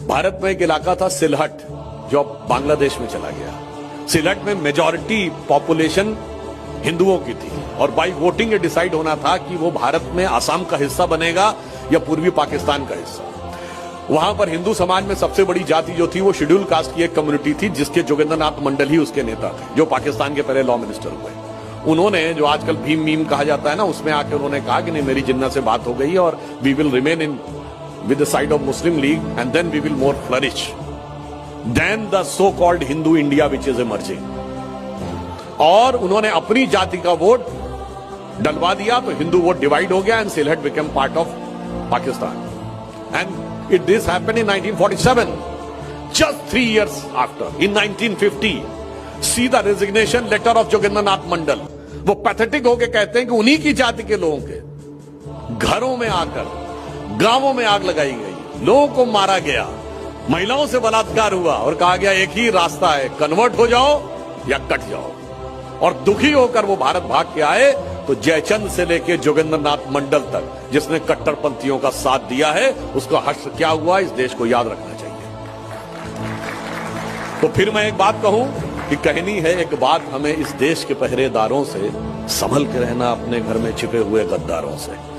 भारत में एक इलाका था सिलहट, जो अब बांग्लादेश में चला गया। सिलहट में मेजॉरिटी पॉपुलेशन हिंदुओं की थी और बाई वोटिंग ये डिसाइड होना था कि वो भारत में आसाम का हिस्सा बनेगा या पूर्वी पाकिस्तान का हिस्सा। वहां पर हिंदू समाज में सबसे बड़ी जाति जो थी वो शेड्यूल कास्ट की एक कम्युनिटी थी, जिसके जोगेंद्रनाथ मंडल ही उसके नेता थे, जो पाकिस्तान के पहले लॉ मिनिस्टर हुए। उन्होंने, जो आजकल भीम मीम कहा जाता है ना, उसमें आके उन्होंने कहा कि नहीं, मेरी जिन्ना से बात हो गई और we will remain in with the side of Muslim League and then we will more flourish than the so-called Hindu India which is emerging। और उन्होंने अपनी जाति का वोट डलवा दिया तो हिंदू वोट डिवाइड हो गया and Sylhet became part of Pakistan. And it this happened in 1947, just 3 years after, in 1950 see the resignation letter of Jogendranath Mandal. वो पैथेटिक होके कहते हैं कि उन्हीं की जाति के लोगों के घरों में आकर गांवों में आग लगाई गई, लोगों को मारा गया, महिलाओं से बलात्कार हुआ और कहा गया एक ही रास्ता है, कन्वर्ट हो जाओ या कट जाओ। और दुखी होकर वो भारत भाग के आए तो जयचंद से लेकर जोगेंद्रनाथ मंडल तक जिसने कट्टरपंथियों का साथ दिया है, उसका हश्र क्या हुआ इस देश को याद रखना चाहिए। तो फिर मैं एक बात कहूं कि कहनी है एक बात हमें इस देश के पहरेदारों से, संभल के रहना अपने घर में छिपे हुए गद्दारों से।